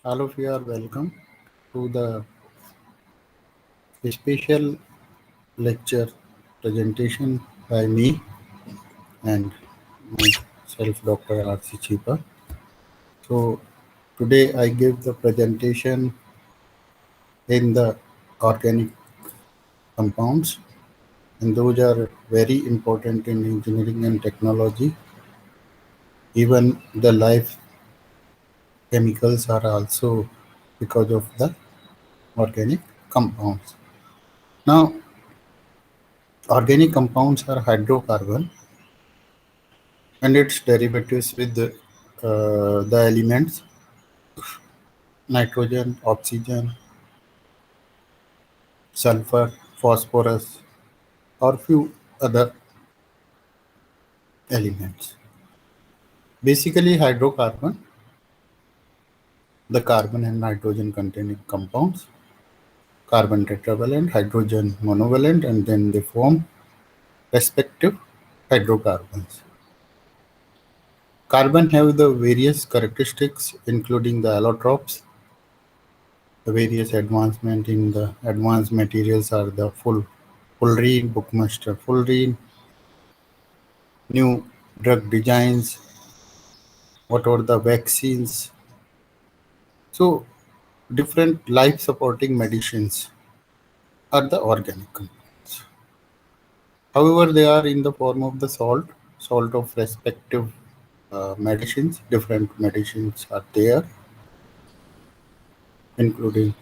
All of you are welcome to the special lecture presentation by me and myself, Dr. R.C. Chipa. So, today I give the presentation in the organic compounds, and those are very important in engineering and technology. Even the life chemicals are also because of the organic compounds. Now, organic compounds are hydrocarbon and its derivatives with the elements nitrogen, oxygen, sulfur, phosphorus, or few other elements. Basically, hydrocarbon, the carbon and nitrogen containing compounds, carbon tetravalent, hydrogen monovalent, and then they form respective hydrocarbons. Carbon have the various characteristics, including the allotropes. The various advancement in the advanced materials are the fullerene, Buckminster fullerene, new drug designs, what are the vaccines. So different life supporting medicines are the organic compounds. However, they are in the form of the salt of respective medicines. Different medicines are there, including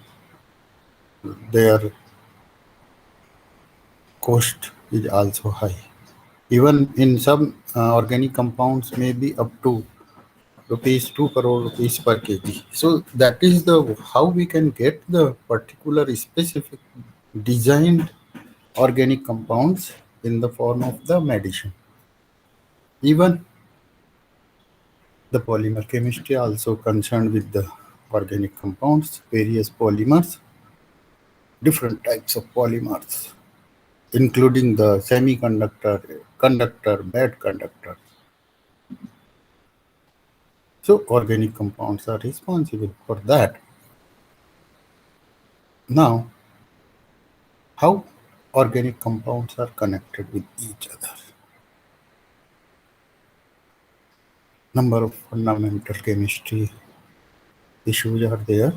their cost is also high. Even in some organic compounds may be up to rupees 2 crore rupees per kg. So that is the how we can get the particular specific designed organic compounds in the form of the medicine. Even the polymer chemistry also concerned with the organic compounds, various polymers, different types of polymers, including the semiconductor, conductor, bad conductor. So organic compounds are responsible for that. Now, how organic compounds are connected with each other? Number of fundamental chemistry issues are there.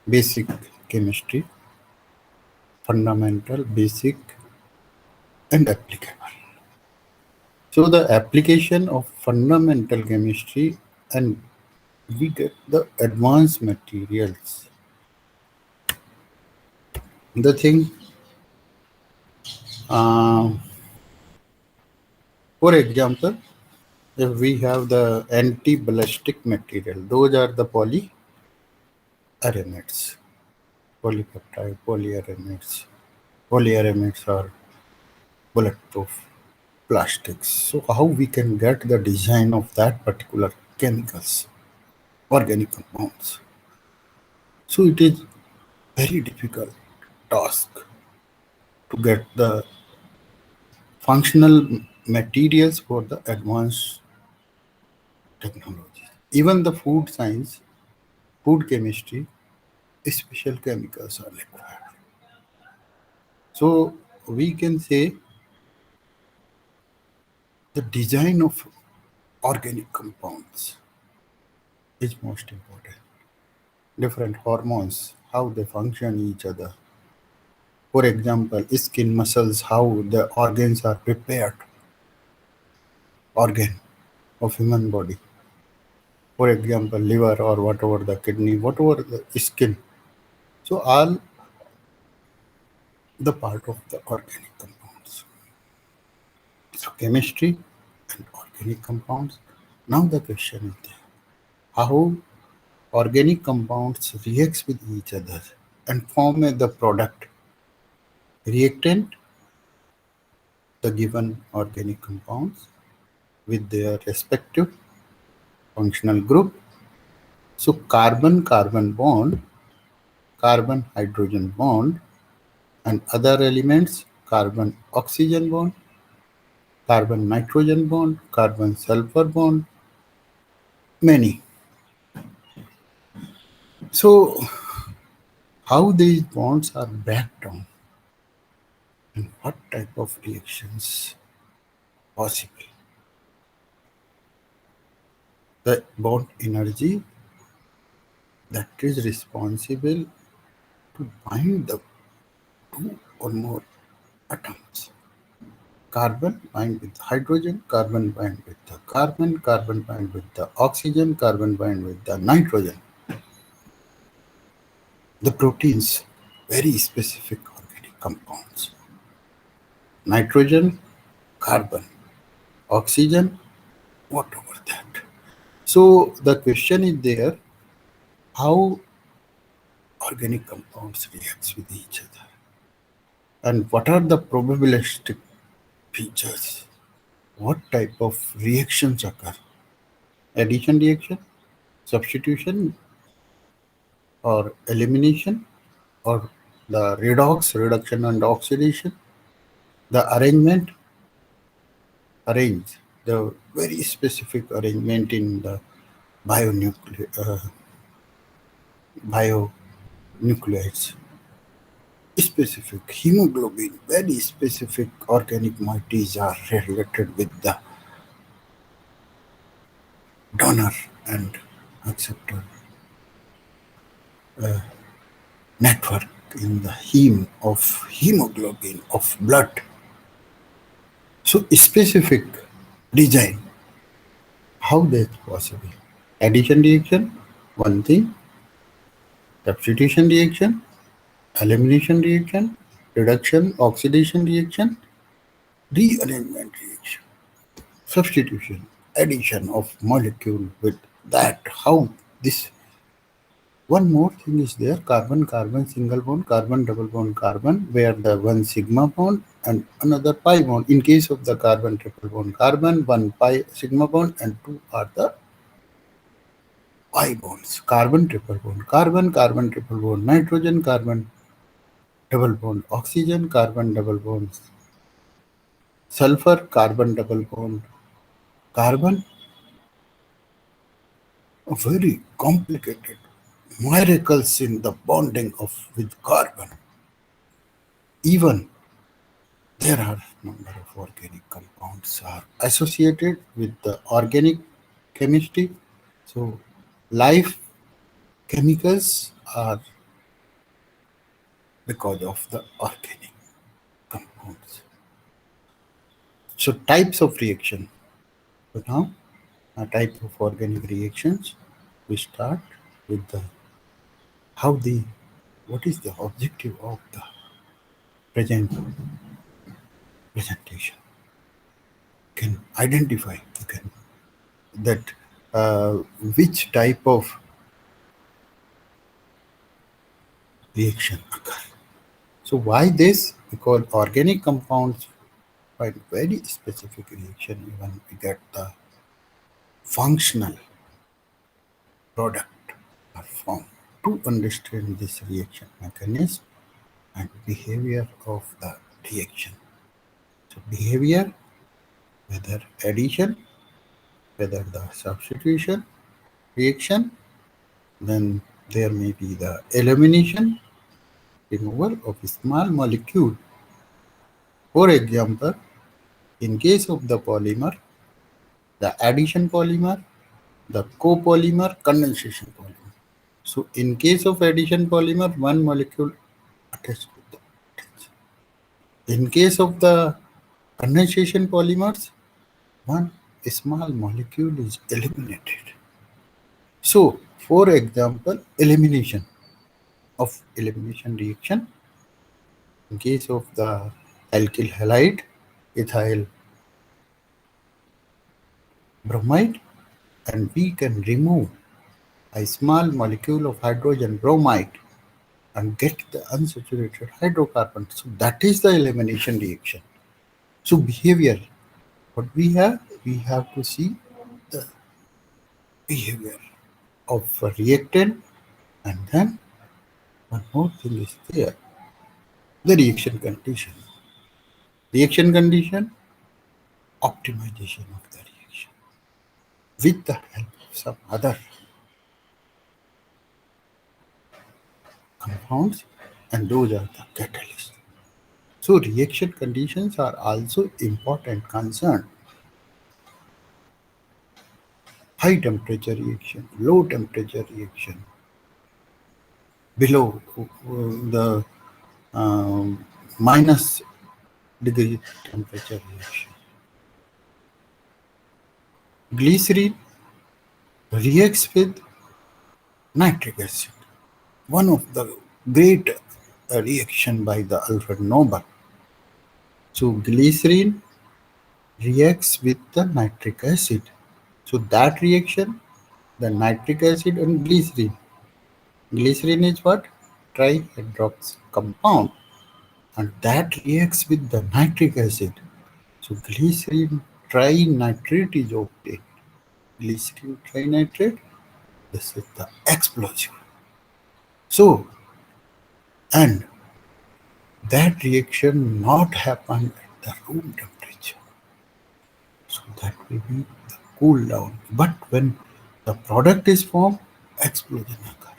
Basic chemistry, fundamental, basic, and applicable. So the application of fundamental chemistry and we get the advanced materials. The thing, uh, for example, if we have the anti-ballistic material, those are the polyaramides, polypeptide, polyaramides. Polyaramides are bulletproof plastics. So how we can get the design of that particular chemicals, organic compounds? So it is very difficult task to get the functional materials for the advanced technology. Even the food science, food chemistry, special chemicals are required. So we can say the design of organic compounds is most important. Different hormones, how they function each other. For example, skin, muscles, how the organs are prepared, organ of human body. For example, liver or whatever the kidney, whatever the skin. So all the part of the organic compounds. So chemistry and organic compounds. Now the question is there. How organic compounds reacts with each other and form the product reactant the given organic compounds with their respective functional group. So carbon carbon bond, carbon hydrogen bond, and other elements carbon oxygen bond, carbon nitrogen bond, carbon sulfur bond, many. So, how these bonds are break down and what type of reactions possible. The bond energy that is responsible to bind the two or more atoms. Carbon bind with hydrogen, carbon bind with the carbon, carbon bind with the oxygen, carbon bind with the nitrogen. The proteins, very specific organic compounds. Nitrogen, carbon, oxygen, whatever that. So the question is there, how organic compounds react with each other and what are the probabilistic features? What type of reactions occur? Addition reaction, substitution, or elimination, or the redox, reduction and oxidation, the arrange, the very specific arrangement in the bionucleides, specific hemoglobin, very specific organic moieties are related with the donor and acceptor network in the heme of hemoglobin of blood. So specific design, how that's possible? Addition reaction, one thing, substitution reaction, elimination reaction, reduction, oxidation reaction, rearrangement reaction, substitution, addition of molecule with that, how this. One more thing is there, carbon-carbon single bond, carbon double bond carbon, where the one sigma bond and another pi bond. In case of the carbon triple bond carbon, one pi sigma bond and two are the pi bonds. Carbon triple bond carbon, carbon triple bond nitrogen, carbon double bond oxygen, carbon double bond sulfur, carbon double bond carbon. A very complicated miracles in the bonding of with carbon. Even there are number of organic compounds are associated with the organic chemistry. So life chemicals are because of the organic compounds. So types of reaction. So now a type of organic reactions. We start with the how the what is the objective of the present presentation. Can identify you can that uh, which type of reaction occur. So why this? Because organic compounds find very specific reaction even we get the functional product or form. To understand this reaction mechanism and behavior of the reaction. So behavior, whether addition, whether the substitution reaction, then there may be the elimination, removal of a small molecule. For example, in case of the polymer, the addition polymer, the copolymer, condensation polymer. So in case of addition polymer, one molecule attached to the attached. In case of the condensation polymers, one small molecule is eliminated. So for example, elimination reaction, in case of the alkyl halide, ethyl bromide, and we can remove a small molecule of hydrogen bromide and get the unsaturated hydrocarbon. So that is the elimination reaction. So behavior, what we have to see the behavior of a reactant, and then one more thing is there, the reaction condition. Reaction condition, optimization of the reaction with the help of some other compounds, and those are the catalysts. So reaction conditions are also important concern. High temperature reaction, low temperature reaction, below the minus degree temperature reaction. Glycerin reacts with nitric acid, one of the great reaction by the Alfred Nobel. So glycerin reacts with the nitric acid. So that reaction, the nitric acid and glycerin. Glycerin is what? Trihydrox compound, and that reacts with the nitric acid. So glycerin trinitrate is obtained. Glycerin trinitrate, this is the explosive. So, and that reaction not happen at the room temperature. So that will be the cool down. But when the product is formed, explosion occurs.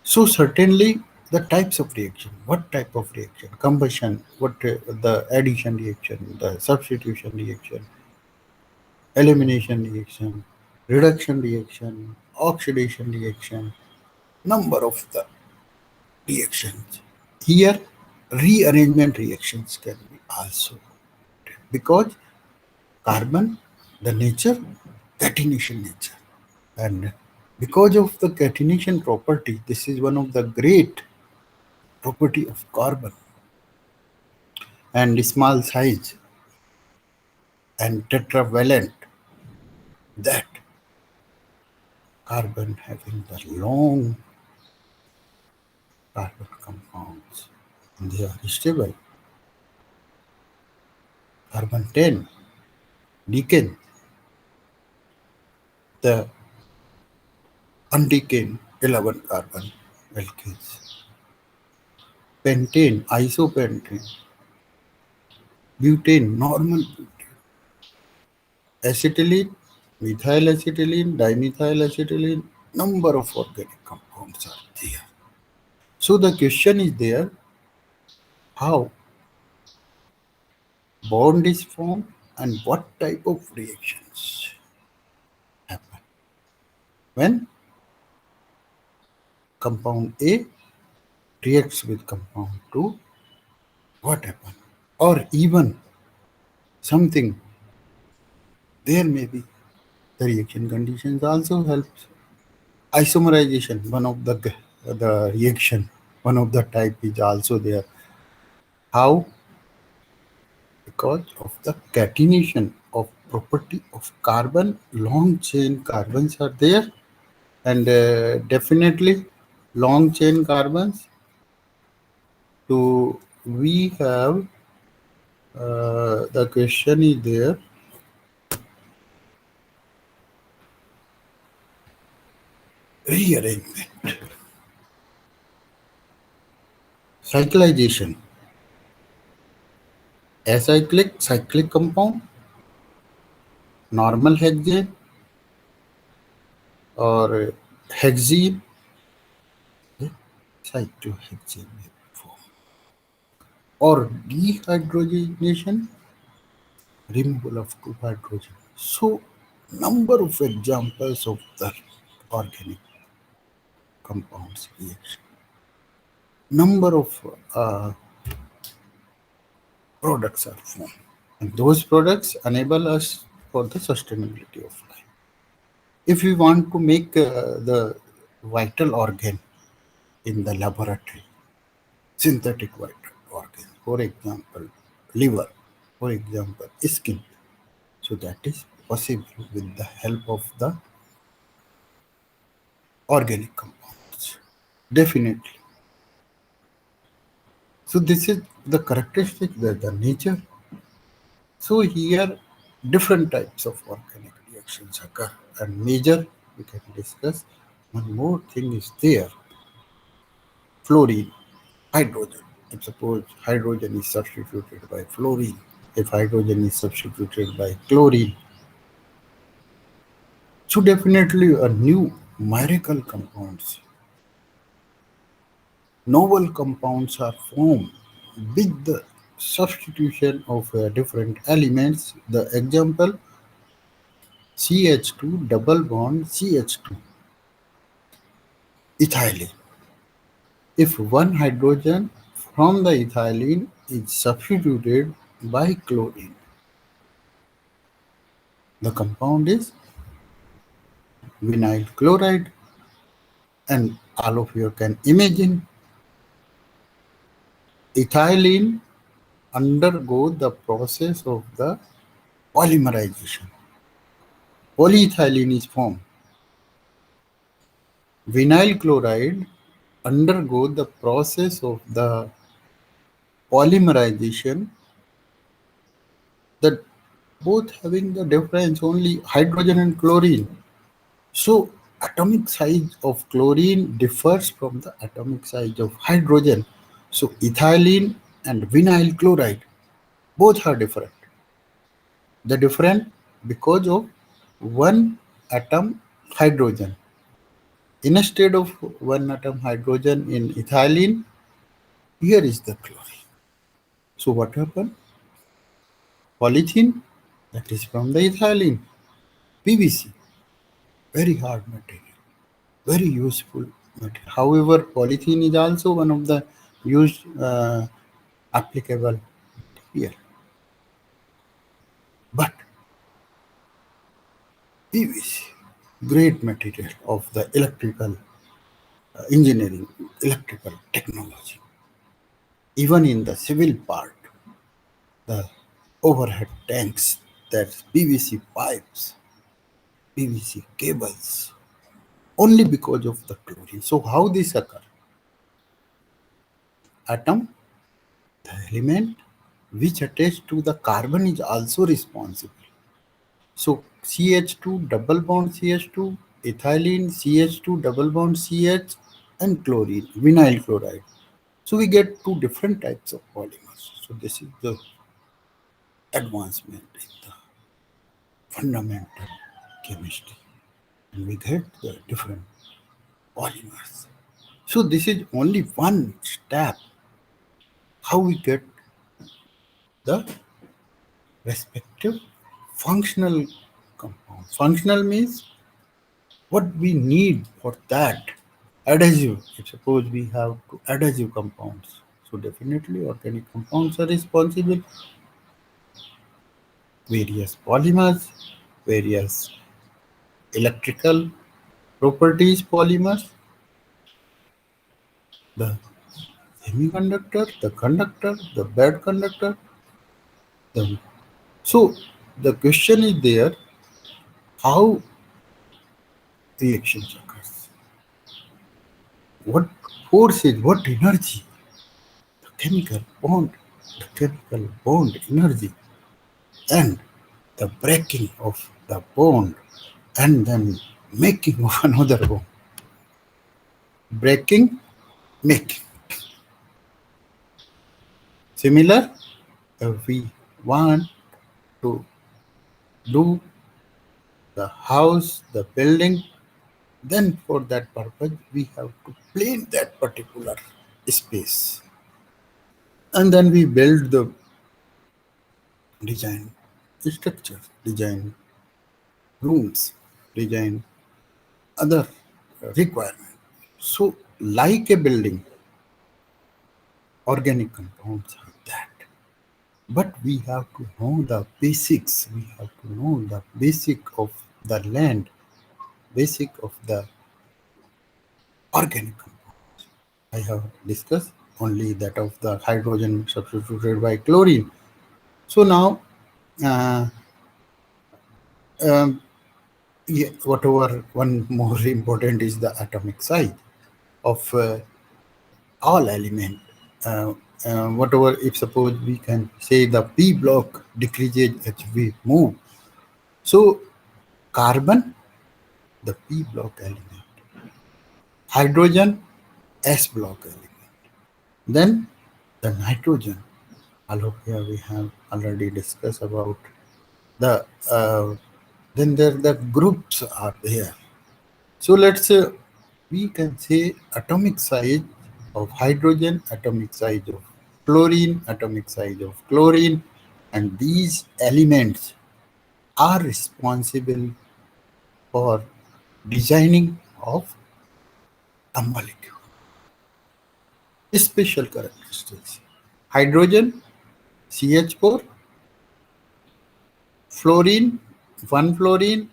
So certainly the types of reaction. What type of reaction? Combustion. What the addition reaction, the substitution reaction, elimination reaction, reduction reaction, oxidation reaction. Number of the reactions. Here, rearrangement reactions can be also because carbon, the nature, catenation nature. And because of the catenation property, this is one of the great property of carbon and small size and tetravalent, that carbon having the long carbon compounds and they are stable. Carbon 10 decane, the undecane 11 carbon alkanes. Pentane, isopentane, butane, normal butane, acetylene, methyl acetylene, dimethyl acetylene, number of organic compounds are there. So the question is there, how bond is formed and what type of reactions happen when compound A reacts with compound 2, what happen? Or even something, there may be the reaction conditions also helps. Isomerization, one of the reaction, one of the type is also there. How? Because of the catenation of property of carbon, long chain carbons are there, and definitely long chain carbons. So we have the question is there, rearrangement, cyclization, cyclic compound, normal hexane or hexene, cyclohexane may be formed, or dehydrogenation, removal of two hydrogen. So number of examples of the organic compounds reaction. Number of products are formed, and those products enable us for the sustainability of life. If we want to make the vital organ in the laboratory, synthetic vital organ, for example, liver, for example, skin, so that is possible with the help of the organic compounds. Definitely. So this is the characteristic, the nature. So here different types of organic reactions occur, and major we can discuss. One more thing is there, fluorine, hydrogen. If suppose hydrogen is substituted by fluorine, if hydrogen is substituted by chlorine, so definitely a new miracle compounds Novel compounds are formed with the substitution of different elements. The example CH2 double bond CH2 ethylene. If one hydrogen from the ethylene is substituted by chlorine, the compound is vinyl chloride, and all of you can imagine ethylene undergo the process of the polymerization. Polyethylene is formed. Vinyl chloride undergo the process of the polymerization, that both having the difference only hydrogen and chlorine. So atomic size of chlorine differs from the atomic size of hydrogen. So ethylene and vinyl chloride both are different. The different because of one atom hydrogen. Instead of one atom hydrogen in ethylene, here is the chlorine. So what happened? Polythene, that is from the ethylene. PVC, very hard material, very useful material. However, polythene is also one of the used applicable here. But PVC, great material of the electrical engineering, electrical technology. Even in the civil part, the overhead tanks, that's PVC pipes, PVC cables, only because of the chlorine. So how this occur? Atom, the element which attached to the carbon is also responsible. So CH2 double bond CH2, ethylene CH2 double bond CH, and chlorine, vinyl chloride. So we get two different types of polymers. So this is the advancement in the fundamental chemistry, and we get the different polymers. So this is only one step how we get the respective functional compound. Functional means what we need for that. Adhesive. If suppose we have to adhesive compounds, so definitely organic compounds are responsible. Various polymers, various electrical properties polymers, the semiconductor, the conductor, the bad conductor. The, so the question is there, how reactions occurs? What forces, what energy? The chemical bond energy, and the breaking of the bond, and then making of another bond. Breaking, making. Similar, if we want to do the house, the building, then for that purpose we have to plane that particular space. And then we build the design structure, design rooms, design other requirements. So like a building, organic compounds are that. But we have to know the basics. We have to know the basic of the land, basic of the organic compound. I have discussed only that of the hydrogen substituted by chlorine. So now, uh, um, yeah, whatever one more important is the atomic size of all element. Uh, whatever, if suppose we can say the p block decreases as we move. So carbon, the p block element, hydrogen, s block element, then the nitrogen. All of here we have already discussed about the then there the groups are there. So let's we can say atomic size of hydrogen, atomic size of fluorine, atomic size of chlorine, and these elements are responsible for designing of a molecule. Special characteristics. Hydrogen, CH4, fluorine, 1 fluorine,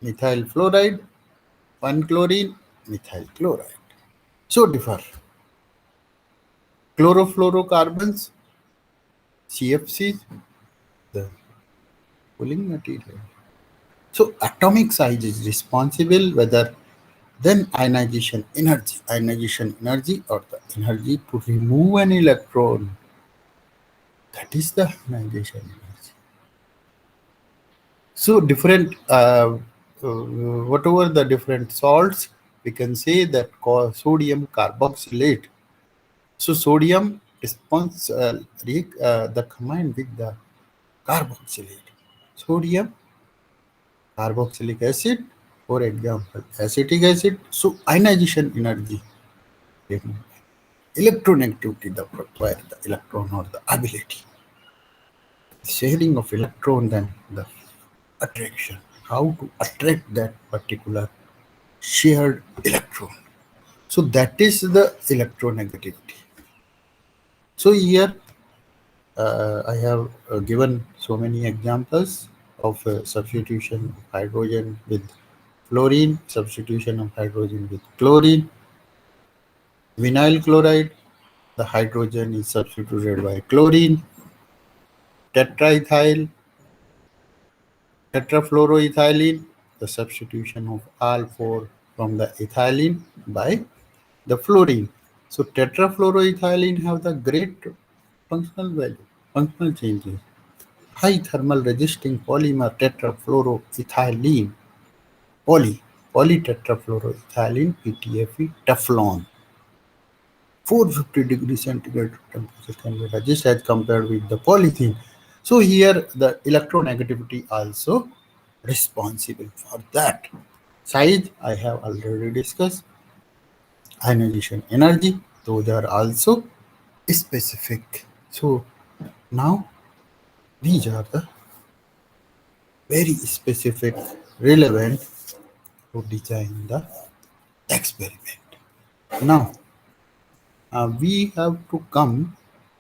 methyl fluoride, 1 chlorine, methyl chloride. So differ. Chlorofluorocarbons, CFCs, the pooling material. So atomic size is responsible whether then ionization energy or the energy to remove an electron. That is the ionization energy. So different, whatever the different salts, we can say that sodium carboxylate. So sodium responds the combined with the carboxylate. Sodium carboxylic acid, for example, acetic acid. So ionization energy, electronegativity that require the electron or the ability. Sharing of electron, then the attraction. How to attract that particular shared electron. So that is the electronegativity. So here I have given so many examples of substitution of hydrogen with fluorine, substitution of hydrogen with chlorine, vinyl chloride, the hydrogen is substituted by chlorine, tetraethyl, tetrafluoroethylene, the substitution of all four from the ethylene by the fluorine. So tetrafluoroethylene have the great functional value, functional changes. High thermal resisting polymer tetrafluoroethylene, polytetrafluoroethylene, PTFE, Teflon. 450 degrees centigrade temperature can be resist as compared with the polythene. So here the electronegativity also responsible for that. Size I have already discussed. Ionization energy, those are also specific. So now these are the very specific, relevant to design the experiment. Now we have to come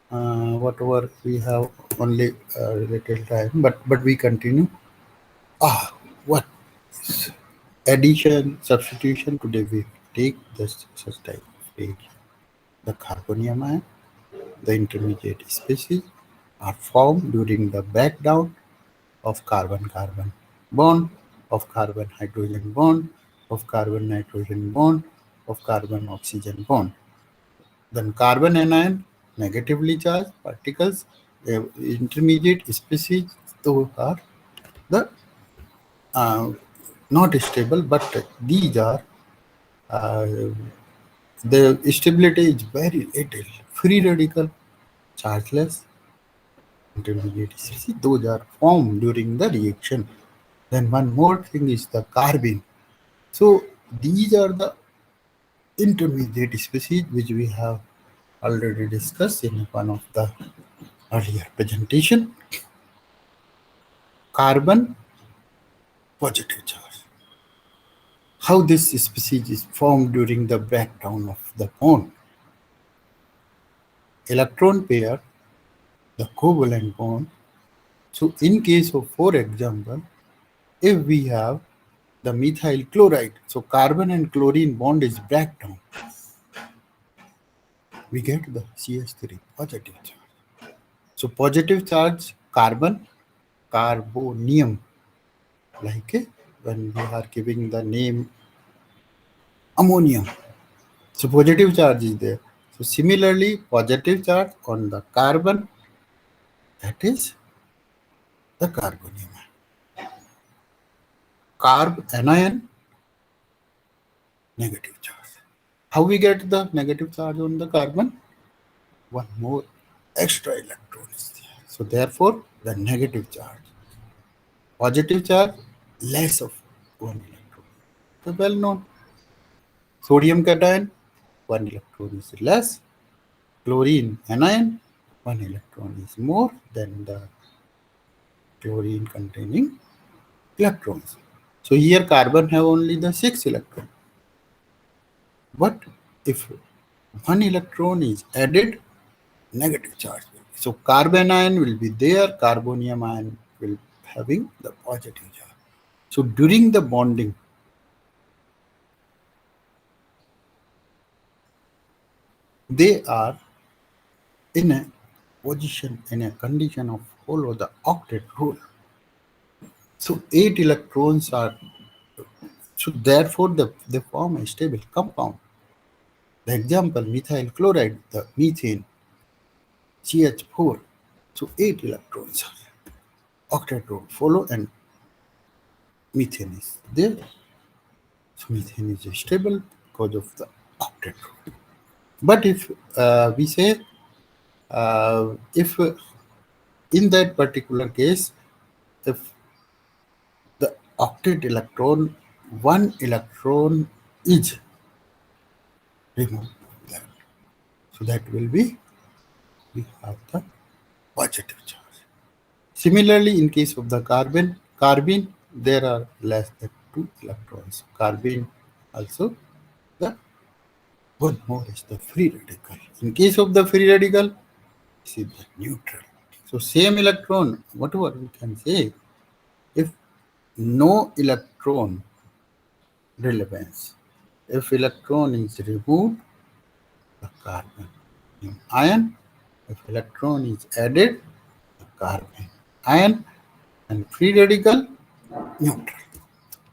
whatever we have only little time, but we continue. What is addition, substitution? Today we take this such type of page. The carbonium ion, the intermediate species, are formed during the breakdown of carbon-carbon bond, of carbon-hydrogen bond, of carbon-nitrogen bond, of carbon-oxygen bond. Then carbon anion, negatively charged particles, intermediate species, those are the not stable, but these are the stability is very little. Free radical, chargeless, intermediate species, those are formed during the reaction. Then one more thing is the carbene. So these are the intermediate species which we have already discussed in one of the earlier presentation. Carbon positive charge. How this species is formed during the breakdown of the bond. Electron pair, the covalent bond. So in case of, for example, if we have the methyl chloride, so carbon and chlorine bond is breakdown, we get the CH3 positive charge. So positive charge carbon, carbonium, like when we are giving the name ammonium. So positive charge is there. So similarly, positive charge on the carbon, that is the carbonium. Carb anion, negative charge. How we get the negative charge on the carbon? One more extra electron is there. So therefore, the negative charge. Positive charge, less of one electron. So well known. Sodium cation, one electron is less. Chlorine anion, one electron is more than the chlorine containing electrons. So here carbon have only the 6 electrons. But if one electron is added, negative charge will be. So carbon ion will be there, carbonium ion will having the positive charge. So during the bonding, they are in a position, in a condition of follow the octet rule. So 8 electrons are, so therefore they form a stable compound. The example, methyl chloride, the methane, CH4. So 8 electrons are octet rule follow and methane is there. So methane is stable because of the octet rule. But if we say, if in that particular case, if the octet electron, one electron is removed, so that will be, we have the positive charge. Similarly, in case of the carbene, there are less than 2 electrons. Carbene also, the one more is the free radical. In case of the free radical, this is the neutral. So same electron, whatever we can say, if no electron relevance, if electron is removed, the carbon ion. If electron is added, the carbon ion, and free radical neutral.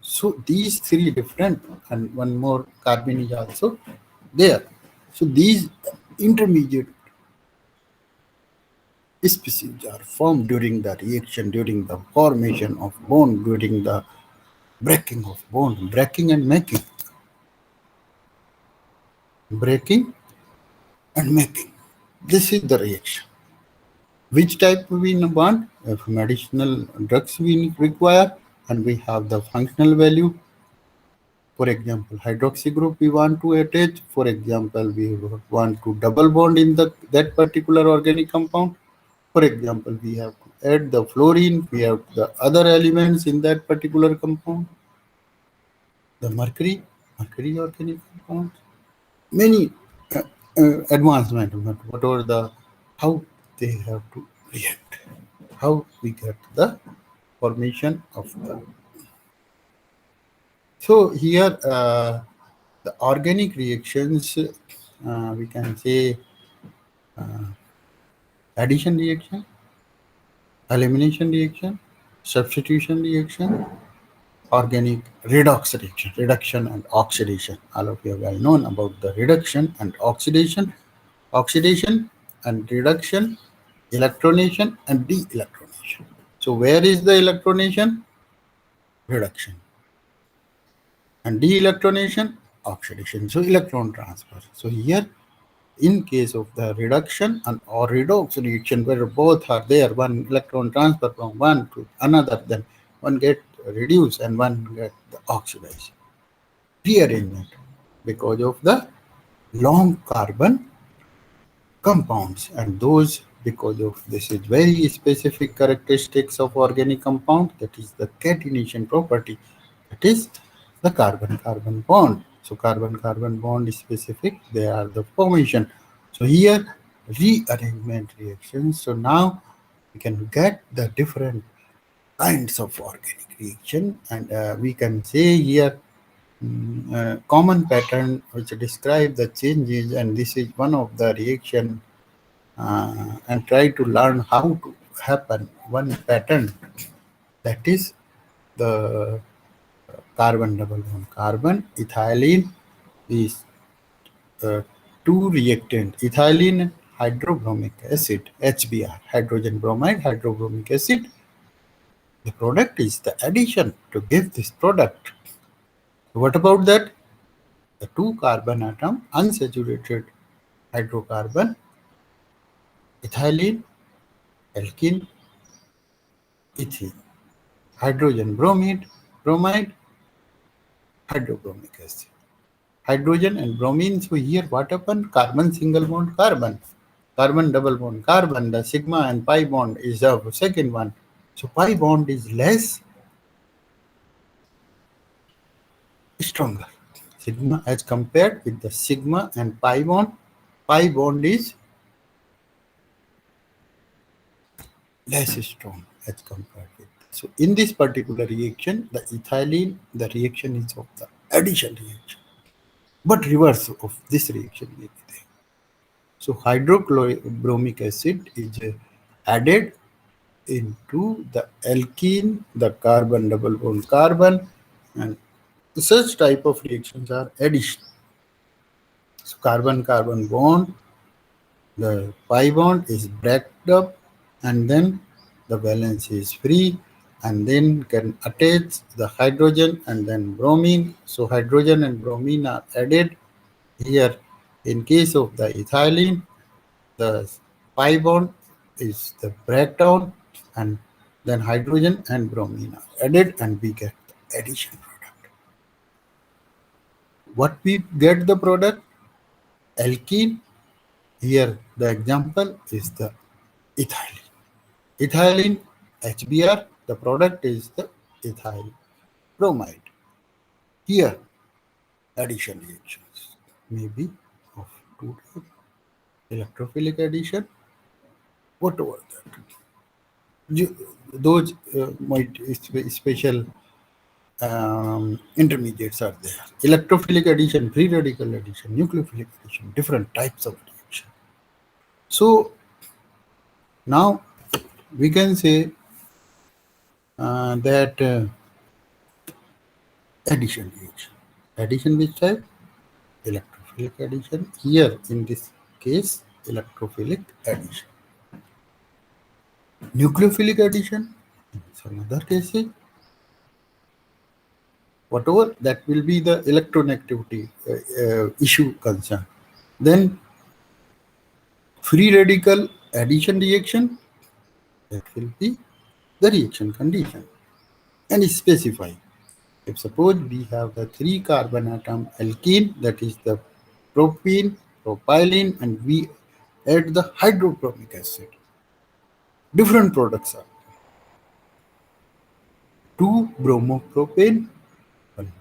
So these three different, and one more carbon is also there. So these intermediate species are formed during the reaction, during the formation of bond, during the breaking of bond, breaking and making. Breaking and making. This is the reaction. Which type we want? If medicinal drugs we require, and we have the functional value. For example, hydroxy group we want to attach. For example, we want to double bond in that particular organic compound. For example, we have to add the fluorine, we have the other elements in that particular compound. The mercury organic compound. Many advancement, but whatever the, how they have to react, how we get the formation of the. So here the organic reactions, we can say addition reaction, elimination reaction, substitution reaction, organic redox reaction, reduction and oxidation. All of you are well known about the reduction and oxidation, oxidation and reduction, electronation and de-electronation. So where is the electronation? Reduction. And de-electronation, oxidation. So electron transfer. So here, in case of the reduction and or redox reaction, where both are there, one electron transfer from one to another, then one get reduced and one get the oxidized. Rearrangement because of the long carbon compounds, and those, because of this is very specific characteristics of organic compound, that is the catenation property, that is the carbon-carbon bond. So carbon-carbon bond is specific, they are the formation. So here rearrangement reactions. So now we can get the different kinds of organic reaction, and we can say here common pattern which describe the changes, and this is one of the reaction, and try to learn how to happen one pattern, that is the carbon double bond. Carbon ethylene is two reactant, ethylene hydrobromic acid, HBr, hydrogen bromide hydrobromic acid. The product is the addition to give this product. What about that? The two carbon atom, unsaturated hydrocarbon, ethylene, alkene, ethene, hydrogen bromide, hydrobromic acid. hydrogen and bromine. So here what happened? Carbon single bond carbon, carbon double bond carbon. The sigma and pi bond is the second one. So pi bond is less stronger. Sigma as compared with the sigma and pi bond is less strong as compared with. So in this particular reaction, the ethylene, the reaction is of the addition reaction, but reverse of this reaction may be there. So hydrochlorobromic acid is added into the alkene, the carbon double bond carbon, and such type of reactions are addition. So carbon-carbon bond, the pi bond is breaked up, and then the valence is free, and then can attach the hydrogen and then bromine. So hydrogen and bromine are added here. In case of the ethylene, the pi bond is the breakdown, and then hydrogen and bromine are added, and we get the addition product. What we get the product? Alkene. Here the example is the ethylene. Ethylene HBr, the product is the ethyl bromide. Here addition reactions may be of two types. Electrophilic addition, whatever that. Those might special intermediates are there. Electrophilic addition, free radical addition, nucleophilic addition, different types of reaction. So now we can say that addition reaction. Addition which type? Electrophilic addition. Here in this case, electrophilic addition. Nucleophilic addition, in some other cases, whatever that will be the electronegativity issue concern. Then free radical addition reaction, that will be the reaction condition and specify. If suppose we have the 3 carbon atom alkene, that is the propene, propylene, and we add the hydrobromic acid. Different products are 2 bromopropane, 1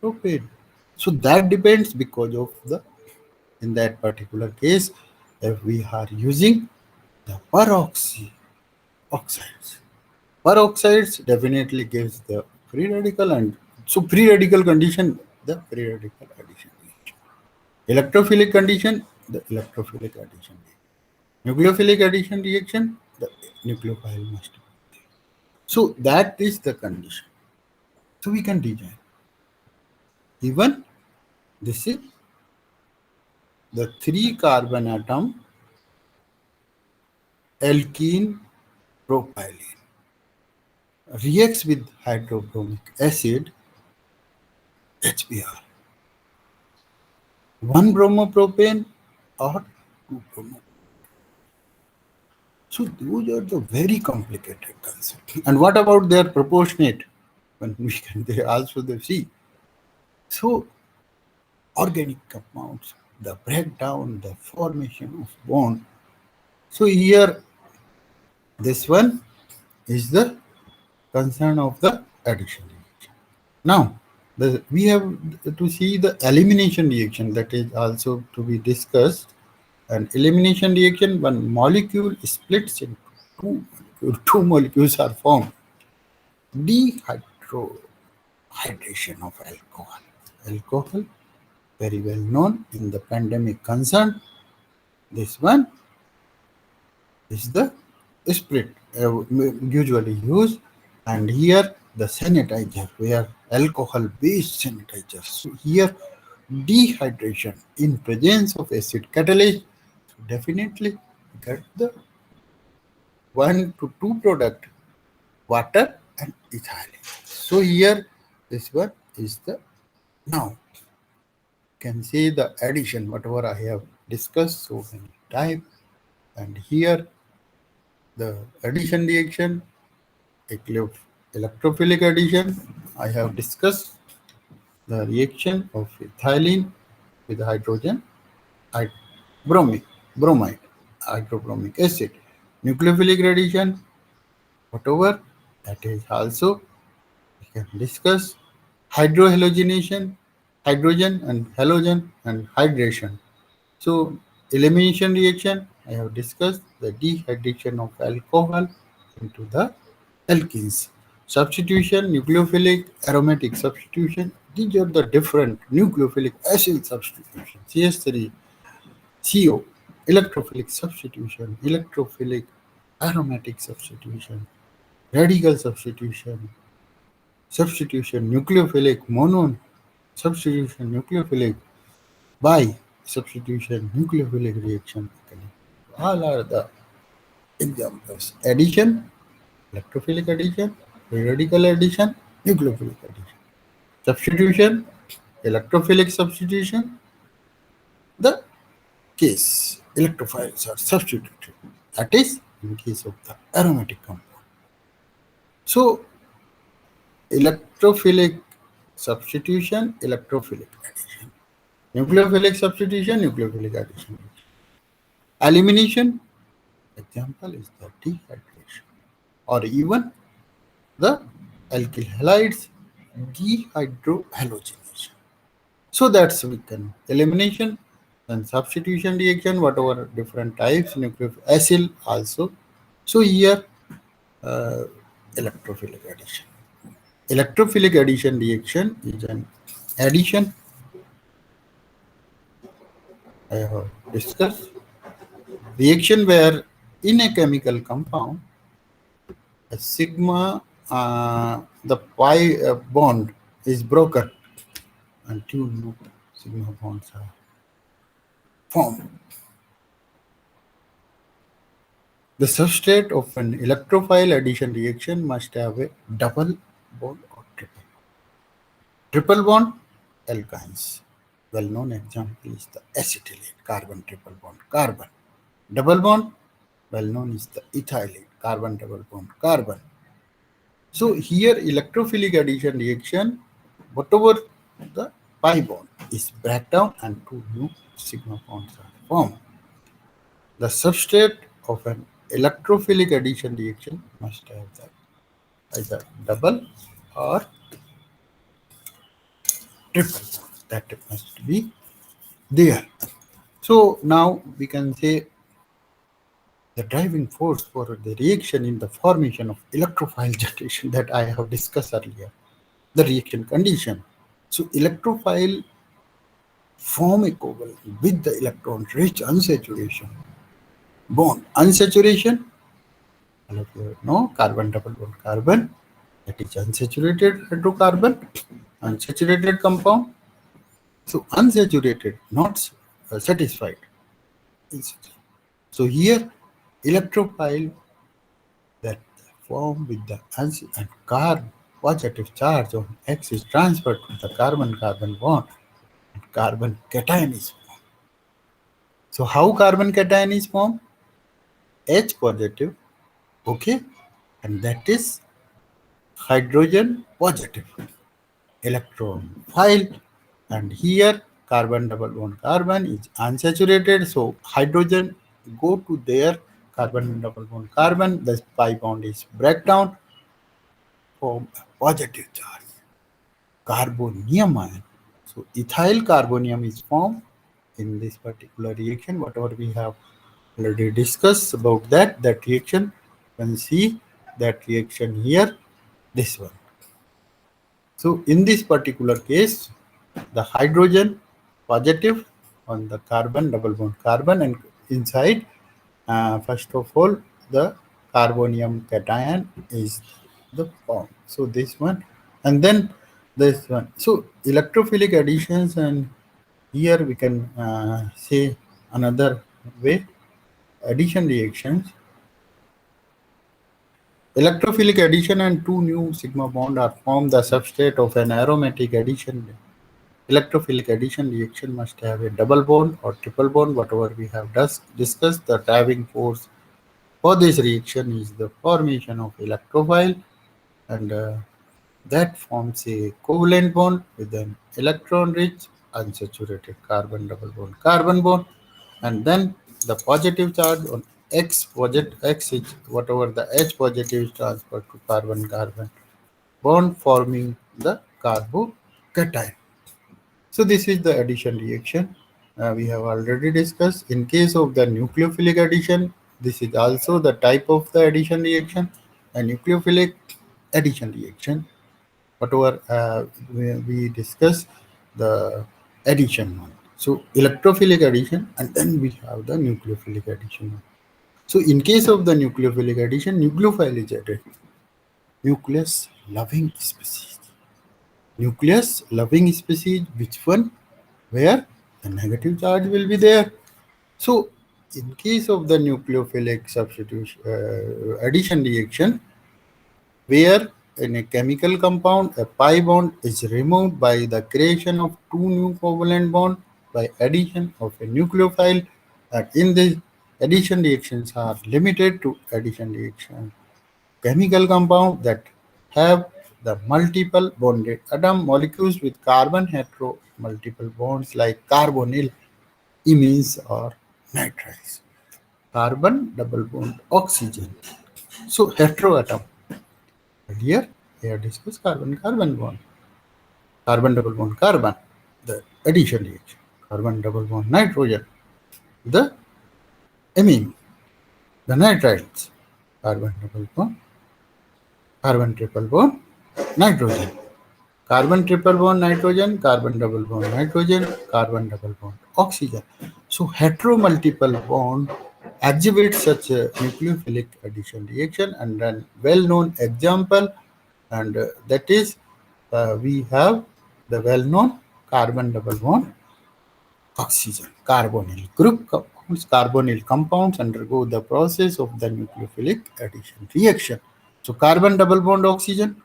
bromopropane. So that depends because of the, in that particular case, if we are using the peroxide oxides. Peroxides definitely gives the free radical, and so free radical condition, the free radical addition reaction. Electrophilic condition, the electrophilic addition reaction. Nucleophilic addition reaction, the nucleophile must be there. So that is the condition. So we can design. Even this is the 3 carbon atom alkene propylene reacts with hydrobromic acid HBr. 1 bromopropane or 2 bromopropane. So those are the very complicated concepts. And what about their proportionate? When we can they also the see. So organic compounds, the breakdown, the formation of bond. So here this one is the concern of the addition reaction. Now we have to see the elimination reaction, that is also to be discussed. An elimination reaction, one molecule splits into two molecules are formed. Dehydrohydration of alcohol. Alcohol, very well known in the pandemic concern. This one is the split usually used, and here the sanitizer, where alcohol based sanitizer. So here dehydration in presence of acid catalyst, definitely get the 1 to 2 product, water and ethylene. So here this one is the, now can see the addition whatever I have discussed so many times, and here the addition reaction, electrophilic addition I have discussed, the reaction of ethylene with hydrogen bromide, bromide, hydrobromic acid. Nucleophilic addition, whatever, that is also we can discuss. Hydrohalogenation, hydrogen and halogen and hydration. So elimination reaction, I have discussed the dehydration of alcohol into the alkenes. Substitution, nucleophilic aromatic substitution. These are the different nucleophilic acid substitution. CH3, CO, electrophilic substitution, electrophilic aromatic substitution, radical substitution, substitution, nucleophilic mono substitution, nucleophilic by substitution, nucleophilic reaction. All are the examples. Addition, electrophilic addition, radical addition, nucleophilic addition. Substitution, electrophilic substitution, the case electrophiles are substituted. That is in case of the aromatic compound. So electrophilic substitution, electrophilic addition. Nucleophilic substitution, nucleophilic addition. Elimination, example is the dehydration or even the alkyl halides dehydrohalogenation. So that's we can elimination and substitution reaction, whatever different types, nucleic acid also. So here uh, electrophilic addition. Electrophilic addition reaction is an addition I have discussed. Reaction where in a chemical compound, a sigma, the pi bond is broken and two new sigma bonds are formed. The substrate of an electrophile addition reaction must have a double bond or triple. Triple bond, alkynes. Well-known example is the acetylene, carbon triple bond, carbon. Double bond, well-known is the ethylene, carbon double bond, carbon. So here electrophilic addition reaction, whatever the pi bond is breakdown and two new sigma bonds are formed. The substrate of an electrophilic addition reaction must have that either double or triple bond. That must be there. So now we can say the driving force for the reaction in the formation of electrophile generation that I have discussed earlier, the reaction condition. So electrophile form a covalent with the electron rich unsaturation bond. Unsaturation, all of you know, carbon double bond carbon, that is unsaturated hydrocarbon, unsaturated compound. So unsaturated, not satisfied. So here electrophile that form with the and carbon positive charge on X is transferred to the carbon-carbon bond and carbon cation is formed. So how carbon cation is formed? H positive, okay, and that is hydrogen positive electron file, and here carbon double bond carbon is unsaturated, so hydrogen go to their carbon double bond carbon, the pi bond is breakdown, form a positive charge, carbonium ion. So ethyl carbonium is formed in this particular reaction, whatever we have already discussed about that reaction. You can see that reaction here, this one. So in this particular case, the hydrogen positive on the carbon double bond carbon, and inside first of all the carbonium cation is the form. So this one and then this one. So electrophilic additions, and here we can say another way, addition reactions. Electrophilic addition and two new sigma bond are formed the substrate of an aromatic addition. Electrophilic addition reaction must have a double bond or triple bond, whatever we have discussed. The driving force for this reaction is the formation of electrophile, and that forms a covalent bond with an electron-rich unsaturated carbon bond, and then the positive charge on X is whatever the H positive is transferred to carbon bond, forming the carbocation. So this is the addition reaction we have already discussed. In case of the nucleophilic addition, this is also the type of the addition reaction, a nucleophilic addition reaction. Whatever we discuss the addition one. So electrophilic addition, and then we have the nucleophilic addition one. So in case of the nucleophilic addition, nucleophile is added. Nucleus loving species. Nucleus loving species, which one? Where the negative charge will be there. So in case of the nucleophilic substitution addition reaction, where in a chemical compound a pi bond is removed by the creation of two new covalent bonds by addition of a nucleophile, and in this addition reactions are limited to addition reaction chemical compound that have the multiple bonded atom molecules with carbon hetero multiple bonds like carbonyl, imines or nitriles. Carbon double bond oxygen. So heteroatom. Earlier we have discussed carbon bond. Carbon double bond carbon. The addition reaction. Carbon double bond nitrogen. The amine. The nitriles. Carbon double bond. Carbon triple bond nitrogen. Carbon triple bond nitrogen, carbon double bond nitrogen, carbon double bond oxygen. So hetero-multiple bond exhibits such a nucleophilic addition reaction, and an well-known example, and that is we have the well-known carbon double bond oxygen. Carbonyl compounds undergo the process of the nucleophilic addition reaction. So carbon double bond oxygen,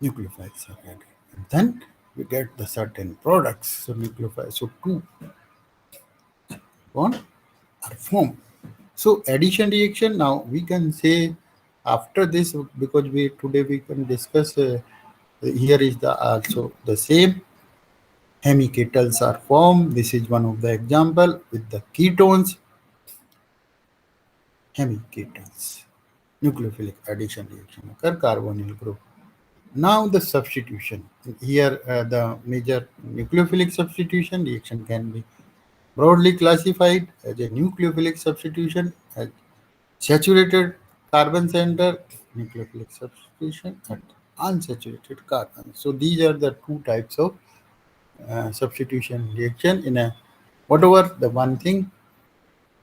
nucleophiles are added. And then we get the certain products. So nucleophiles, so two bond are formed. So addition reaction, now we can say after this, because we today we can discuss here is the also the same hemiketals are formed. This is one of the example with the ketones. Hemiketals, nucleophilic addition reaction occur, carbonyl group. Now the substitution. Here the major nucleophilic substitution reaction can be broadly classified as a nucleophilic substitution, as saturated carbon center, nucleophilic substitution, and unsaturated carbon. So these are the two types of substitution reaction in a whatever the one thing,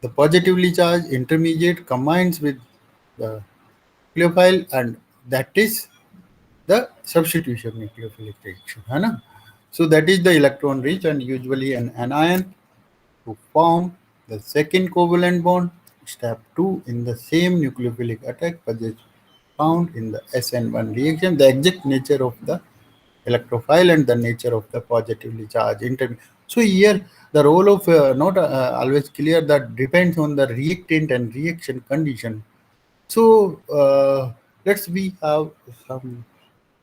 the positively charged intermediate combines with the nucleophile, and that is the substitution nucleophilic reaction. है ना? So that is the electron rich and usually an anion to form the second covalent bond. Step 2 in the same nucleophilic attack is found in the SN1 reaction. The exact nature of the electrophile and the nature of the positively charged intermediate. So here the role of not always clear, that depends on the reactant and reaction condition. So let's we have some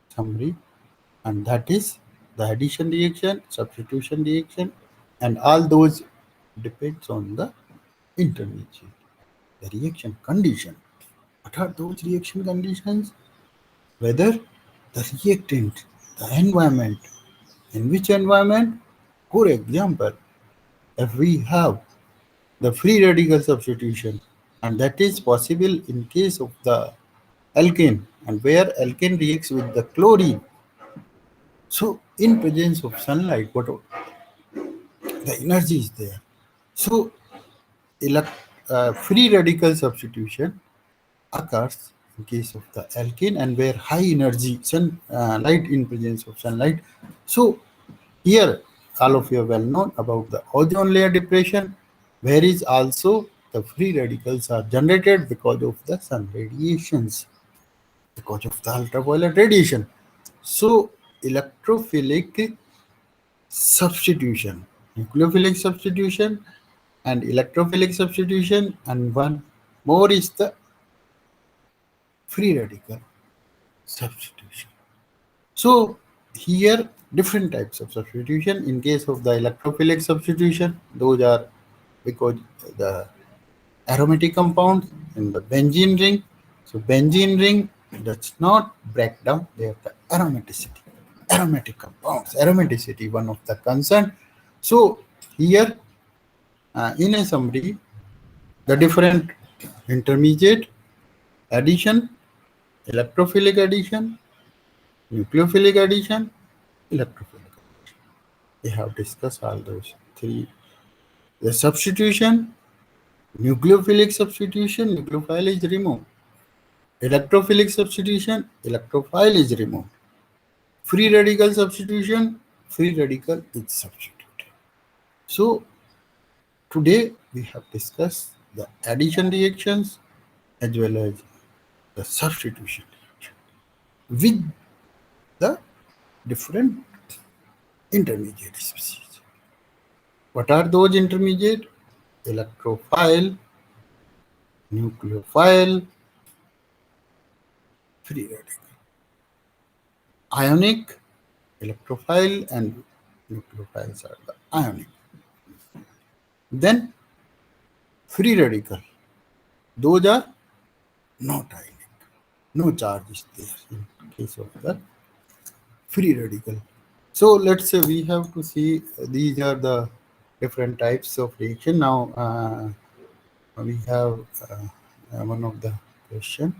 summary, and that is the addition reaction, substitution reaction, and all those depends on the intermediate, the reaction condition. What are those reaction conditions? Whether the reactant, the environment, in which environment? For example, if we have the free radical substitution, and that is possible in case of the alkane, and where alkane reacts with the chlorine. So in presence of sunlight, what the energy is there. So free radical substitution occurs in case of the alkane, and where high energy sunlight in presence of sunlight. So here all of you are well known about the ozone layer depression, where is also the free radicals are generated because of the sun radiations, because of the ultraviolet radiation. So electrophilic substitution, nucleophilic substitution, and electrophilic substitution, and one more is the free radical substitution. So here different types of substitution. In case of the electrophilic substitution, those are because the aromatic compounds in the benzene ring. So benzene ring does not break down, they have the aromaticity. Aromatic compounds, aromaticity, one of the concern. So here in a summary, the different intermediate addition, electrophilic addition, nucleophilic addition, electrophilic. We have discussed all those three. The substitution, nucleophilic substitution, nucleophile is removed. Electrophilic substitution, electrophile is removed. Free radical substitution, free radical is substituted. So today we have discussed the addition reactions as well as the substitution reaction with the different intermediate species. What are those intermediate? Electrophile, nucleophile, free radical. Ionic, electrophile and nucleophiles are the ionic. Then free radical, those are not ionic. No charge is there in case of the free radical. So let's say we have to see these are the different types of reaction. Now we have one of the question,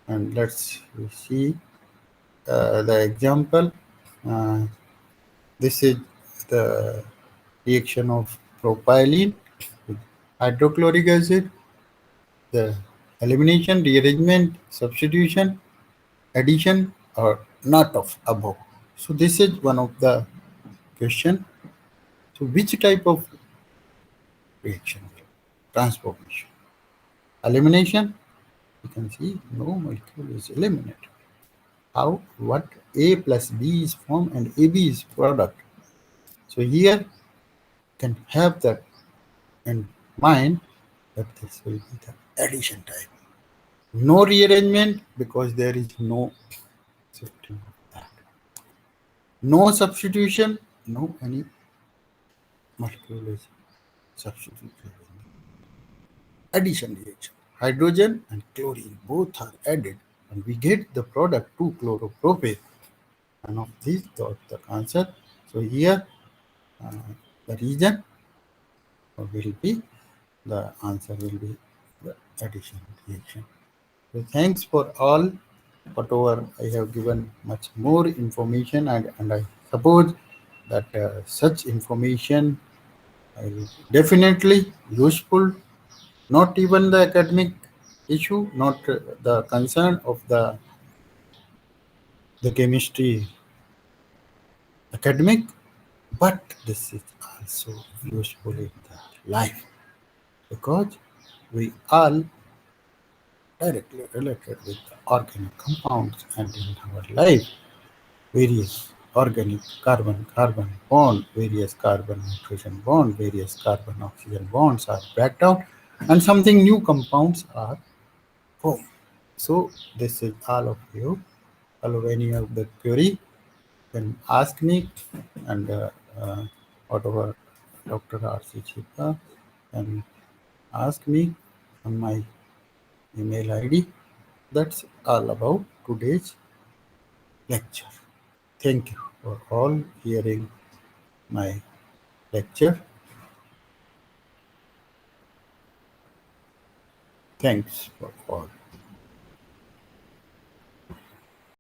and let's see the example. This is the reaction of propylene with hydrochloric acid, the elimination, rearrangement, substitution, addition, or not of above. So this is one of the question. So which type of reaction? Transformation. Elimination, you can see no molecule is eliminated. How? What? A plus B is formed and AB is product. So here can have that in mind that this will be the addition type. No rearrangement because there is no shifting of that. No substitution, no any molecule is substituted. Addition reaction. Hydrogen and chlorine both are added and we get the product 2-chloropropane. None of these got the answer. So here the reason will be, the answer will be the addition reaction. So thanks for all. Whatever I have given much more information and I suppose that such information is definitely useful, not even the academic issue, not the concern of the chemistry academic, but this is also useful in the life because we all directly related with the organic compounds and in our life various organic carbon bond, various carbon nitrogen bond, various carbon oxygen bonds are break down and something new compounds are formed. So this is all of you. Follow any of the query, can ask me and whatever Dr. R.C. Chipa can ask me on my email ID. That's all about today's lecture. Thank you for all hearing my lecture. Thanks for all.